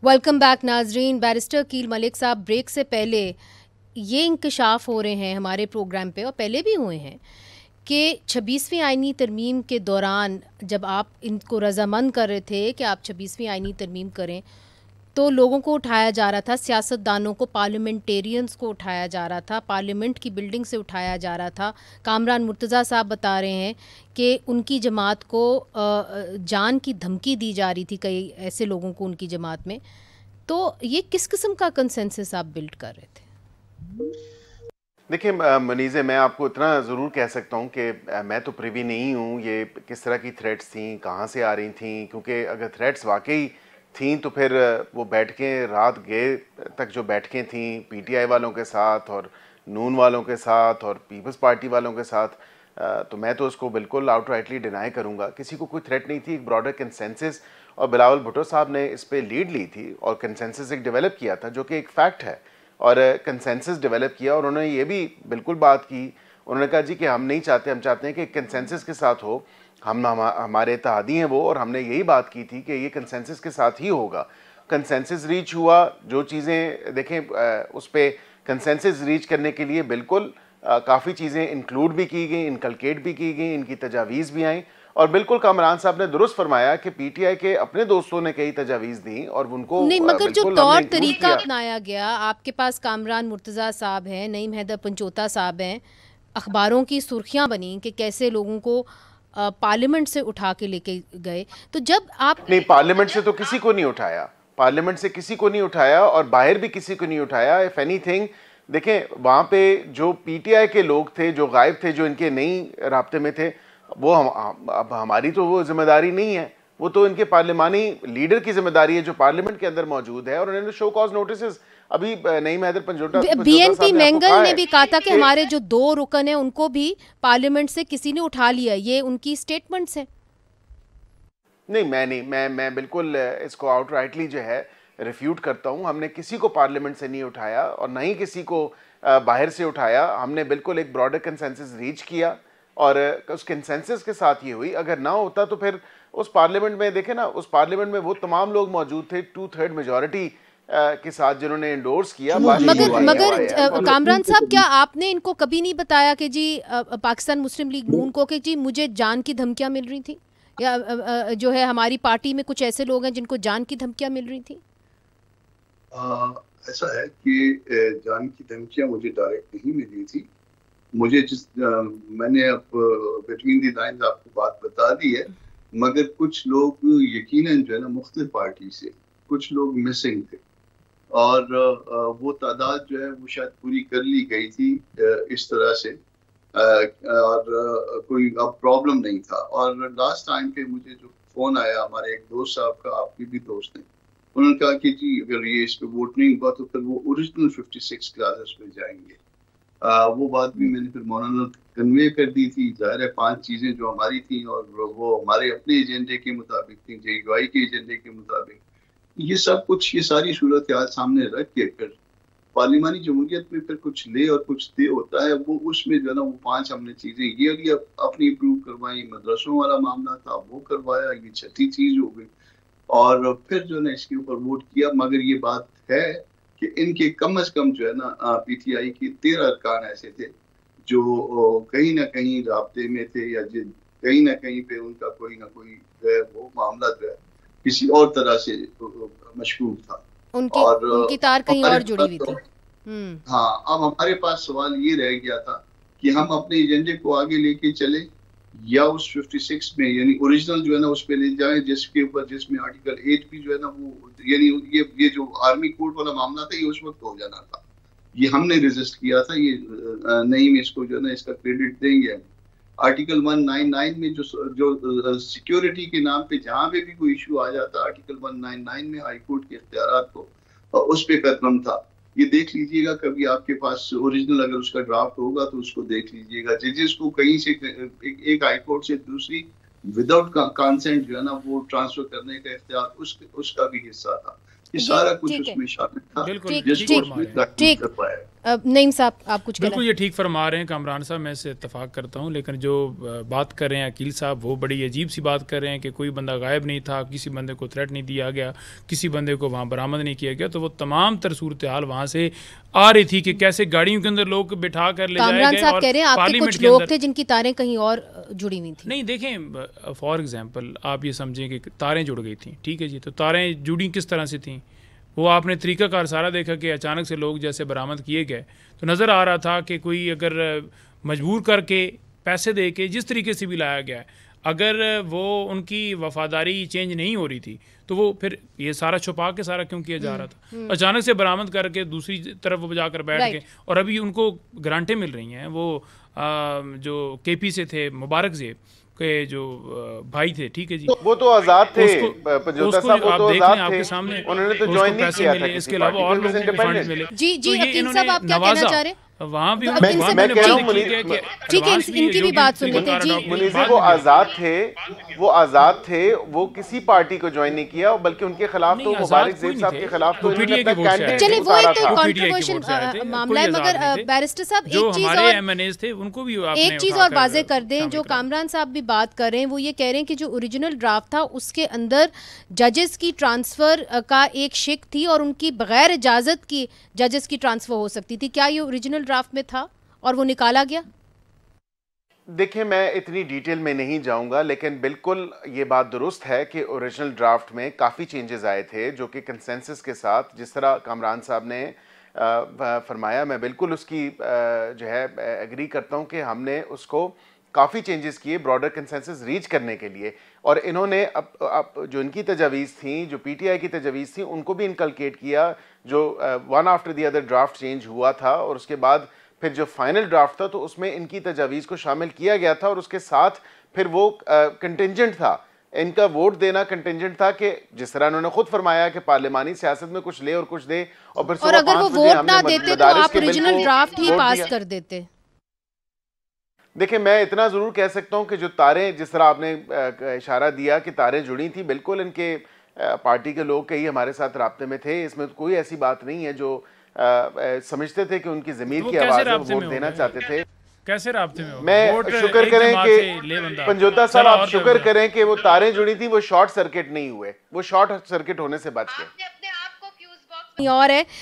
Welcome back नाजरीन। Barrister कील मलिक साहब, ब्रेक से पहले ये इंकशाफ हो रहे हैं हमारे प्रोग्राम पे, और पहले भी हुए हैं, कि 26वीं आइनी तरमीम के दौरान जब आप इनको रजामंद कर रहे थे कि आप 26वीं आइनी तरमीम करें, तो लोगों को उठाया जा रहा था, सियासतदानों को, पार्लियामेंटेरियंस को उठाया जा रहा था, पार्लियामेंट की बिल्डिंग से उठाया जा रहा था। कामरान मुर्तज़ा साहब बता रहे हैं कि उनकी जमात को जान की धमकी दी जा रही थी, कई ऐसे लोगों को उनकी जमात में। तो ये किस किस्म का कंसेंसस आप बिल्ड कर रहे थे? देखिए मनीज़े, मैं आपको इतना ज़रूर कह सकता हूँ कि मैं तो प्रिवी नहीं हूँ ये किस तरह की थ्रेट्स थी, कहाँ से आ रही थी, क्योंकि अगर थ्रेट्स वाकई थी तो फिर वो बैठकें रात गए तक जो बैठकें थी पीटीआई वालों के साथ और नून वालों के साथ और पीपल्स पार्टी वालों के साथ, तो मैं तो उसको बिल्कुल आउटराइटली डिनाई करूँगा। किसी को कोई थ्रेट नहीं थी, एक ब्रॉडर कंसेंसस, और बिलावल भुट्टो साहब ने इस पर लीड ली थी और कंसेंसस एक डेवलप किया था जो कि एक फैक्ट है, और कंसेंसस डेवलप किया। और उन्होंने ये भी बिल्कुल बात की, उन्होंने कहा जी कि हम नहीं चाहते, हम चाहते हैं कि कंसेंसस के साथ हो, हमारे इत्तेहादी हैं वो, और हमने यही बात की थी कि ये कंसेंसस के साथ ही होगा। कंसेंसस रीच हुआ, जो चीज़ें देखें उस पर कंसेंसस रीच करने के लिए बिल्कुल काफ़ी चीज़ें इंक्लूड भी की गई, इनकलकेट भी की गई, इनकी तजावीज़ भी आई, और बिल्कुल कामरान साहब ने दुरुस्त फरमाया कि पीटीआई के अपने दोस्तों ने कई तजावीज़ दी और उनको नहीं, मगर जो बिल्कुल हमने तौर इंक्लूड तरीका किया। अपनाया गया, आपके पास कामरान मुर्तज़ा साहब हैं, नईम हैदर पंचोता साहब हैं, अखबारों की सुर्खियां बनी कि कैसे लोगों को पार्लियामेंट से उठा के लेके गए। तो जब आप नहीं, पार्लियामेंट से तो किसी को नहीं उठाया, पार्लियामेंट से किसी को नहीं उठाया और बाहर भी किसी को नहीं उठाया। इफ एनीथिंग, देखें वहाँ पे जो पीटीआई के लोग थे, जो गायब थे, जो इनके नहीं राब्ते में थे, वो अब हमारी तो वो जिम्मेदारी नहीं है, वो तो इनके पार्लिमानी लीडर की जिम्मेदारी है जो पार्लियामेंट के अंदर मौजूद है। और उन्होंने शो कॉज नोटिस अभी नईम हैदर पंचोटा बीएनपी साहब ने आपको मेंगल कहा ने है भी कहा था कि कि हमारे जो 2 रुकन हैं उनको भी पार्लियामेंट से किसी ने उठा लिया। ये उनकी स्टेटमेंट्स हैं। नहीं, मैं बिल्कुल इसको आउटराइटली जो है रिफ्यूट करता हूं। हमने किसी को पार्लियामेंट से नहीं उठाया और ना ही किसी को बाहर से उठाया। हमने बिल्कुल एक ब्रॉडर कंसेंसस रीच किया और उस कंसेंसस के साथ ये हुई। अगर ना होता तो फिर उस पार्लियामेंट में देखे ना, उस पार्लियामेंट में वो तमाम लोग मौजूद थे 2/3 मेजॉरिटी के साथ जिन्होंने इंडोर्स किया। मगर कामरान साहब, क्या आपने इनको कभी नहीं बताया कि जी पाकिस्तान मुस्लिम लीग नून को कि जी मुझे जान की धमकियां मिल रही थी, या जो है हमारी पार्टी में कुछ ऐसे लोग हैं जिनको जान की धमकियां मिल रही थी? ऐसा है कि जान की धमकियां मुझे डायरेक्ट नहीं मिली थी। मुझे मैंने अब बिटवीन दी लाइंस आपको बात बता दी है, मगर कुछ लोग यकीनन जो है ना मुख्तलिफ पार्टी से कुछ लोग मिसिंग थे और वो तादाद जो है वो शायद पूरी कर ली गई थी इस तरह से, और कोई अब प्रॉब्लम नहीं था। और लास्ट टाइम पे मुझे जो फोन आया हमारे एक दोस्त साहब का, आपके भी दोस्त ने, उन्होंने कहा कि जी अगर ये इस पे वोट नहीं हुआ तो फिर वो ओरिजिनल 56 क्लासेस में जाएंगे। वो बात भी मैंने फिर मौलाना कन्वे कर दी थी। जाहिर है 5 चीजें जो हमारी थी और वो हमारे अपने एजेंडे के मुताबिक थी, जेयूआई के एजेंडे के मुताबिक, ये सब कुछ, ये सारी सूरत हाल सामने रख के फिर पार्लिमानी जमहूरियत में फिर कुछ ले और कुछ दे होता है। वो उसमें जो है ना वो 5 हमने चीजें ये लिए अपनी इम्प्रूव करवाई। मदरसों वाला मामला था वो करवाया, ये 6ठी चीज हो गई और फिर जो है ना इसके ऊपर वोट किया। मगर ये बात है कि इनके कम अज कम जो है ना पीटीआई के 13 अरकान ऐसे थे जो कहीं ना कहीं राब्ते में थे या कहीं ना कहीं पे उनका कोई ना कोई जो है वो मामला जो है किसी और तरह से मशकूक था। उनकी तार कहीं और जुड़ी हुई थी। हाँ, अब हमारे पास सवाल ये रह गया था कि हम अपने एजेंडे को आगे लेके चले या उस 56 में यानी ओरिजिनल जो है ना उस पे ले जाएं, जिसके ऊपर जिसमें आर्टिकल 8 भी जो है ना वो यानी ये जो आर्मी कोर्ट वाला मामला था ये उस वक्त हो जाना था। ये हमने रेजिस्ट किया था। ये नहीं में इसको जो है ना इसका क्रेडिट देंगे। आर्टिकल 199 में जो सिक्योरिटी के नाम पे जहां पे भी कोई इशू आ जाता, आर्टिकल 199 में हाई कोर्ट के इख्तियारात को उस पे कदम था। ये देख लीजिएगा, कभी आपके पास ओरिजिनल अगर उसका ड्राफ्ट होगा तो उसको देख लीजिएगा। जजेस को कहीं से एक हाई कोर्ट से दूसरी विदाउट कंसेंट जो है ना वो ट्रांसफर करने का इख्तियार उसका भी हिस्सा था। ये सारा कुछ उसमें शामिल था जिसको कर पाया। नईम साहब, आप कुछ बिल्कुल ये ठीक फरमा रहे हैं कामरान साहब, मैं इससे इत्तफाक करता हूँ। लेकिन जो बात कर रहे हैं अकील साहब, वो बड़ी अजीब सी बात कर रहे हैं कि कोई बंदा गायब नहीं था, किसी बंदे को थ्रेट नहीं दिया गया, किसी बंदे को वहाँ बरामद नहीं किया गया। तो वो तमाम तर सूरत हाल वहाँ से आ रही थी कि कैसे गाड़ियों के अंदर लोग बिठा कर ले जाए गए। कामरान साहब कह रहे हैं आपके कुछ लोग थे जिनकी तारें कहीं और जुड़ी हुई थी। नहीं देखें, फॉर एग्जाम्पल आप ये समझें कि तारें जुड़ गई थी, ठीक है जी, तो तारें जुड़ी किस तरह से थी, वो आपने तरीक़ाकार सारा देखा कि अचानक से लोग जैसे बरामद किए गए तो नज़र आ रहा था कि कोई अगर मजबूर करके पैसे दे के जिस तरीके से भी लाया गया है, अगर वो उनकी वफादारी चेंज नहीं हो रही थी तो वो फिर ये सारा छुपा के सारा क्यों किया जा रहा था। अचानक से बरामद करके दूसरी तरफ वो जाकर बैठ गए और अभी उनको ग्रांटें मिल रही हैं। वो जो केपी से थे, मुबारक जेब के जो भाई थे, ठीक है जी, वो तो आजाद थे, पंजोता साहब वो तो आजाद थे, आपके सामने उन्होंने तो ज्वाइन नहीं किया था, इसके अलावा और लोगों को फंड मिले। जी अकील साहब, आप क्या कहना चाह रहे हैं? वहाँ भी मैं कह रहा हूँ ठीक है, इनकी भी बात सुन लेते हैं जी। मुनीर वो आजाद थे, वो किसी पार्टी को ज्वाइन नहीं किया, बल्कि उनके खिलाफ तो मुबारक जेब साहब के खिलाफ तो चलिए वो एक तो कंट्रोवर्शियल मामला है, मगर बैरिस्टर साहब एक चीज और एमएनएस थे उनको भी एक चीज और वाजे कर दें, जो कामरान साहब भी बात कर रहे हैं, वो ये कह रहे हैं कि जो ओरिजिनल ड्राफ्ट था उसके अंदर जजेस की ट्रांसफर का एक शिक थी और उनकी बगैर इजाजत की जजेस की ट्रांसफर हो सकती थी। क्या ये ओरिजिनल ड्राफ्ट में था और वो निकाला गया? देखिए, मैं इतनी डिटेल में नहीं जाऊंगा, लेकिन बिल्कुल ये बात दुरुस्त है कि ओरिजिनल ड्राफ्ट में काफ़ी चेंजेस आए थे जो कि कंसेंसस के साथ, जिस तरह कामरान साहब ने फरमाया, मैं बिल्कुल उसकी जो है एग्री करता हूं कि हमने उसको काफ़ी चेंजेस किए ब्रॉडर कंसेंसस रीच करने के लिए। और इन्होंने अब जो इनकी तजावीज़ थी, जो पीटीआई की तजावीज़ थी, उनको भी इनकलकेट किया, जो one after the other draft change हुआ था, और उसके बाद फिर जो फाइनल ड्राफ्ट था तो उसमें इनकी तजावीज़ को शामिल किया गया था, और उसके साथ फिर वो कंटिंजेंट था, इनका वोट देना कंटिंजेंट था कि जिस तरह उन्होंने खुद फरमाया कि पार्लिमानी सियासत में कुछ ले और कुछ दे, और फिर और अगर वो वोट ना देते तो आप ओरिजिनल ड्राफ्ट ही पास कर देते। देखिए, मैं इतना ज़रूर कह सकता हूं कि जो तारें, जिस तरह आपने इशारा दिया कि तारें जुड़ी थी, बिल्कुल इनके पार्टी के लोग कई हमारे साथ राब्ते में थे, इसमें कोई ऐसी बात नहीं है। जो समझते थे कि उनकी ज़मीर की आवाज़ में वोट देना चाहते थे। कैसे राब्ते में? मैं शुक्र करें कि पंजोता साहब, आप शुक्र करें कि वो तारें जुड़ी थी, वो शॉर्ट सर्किट नहीं हुए, वो शॉर्ट सर्किट होने से बच गए। और है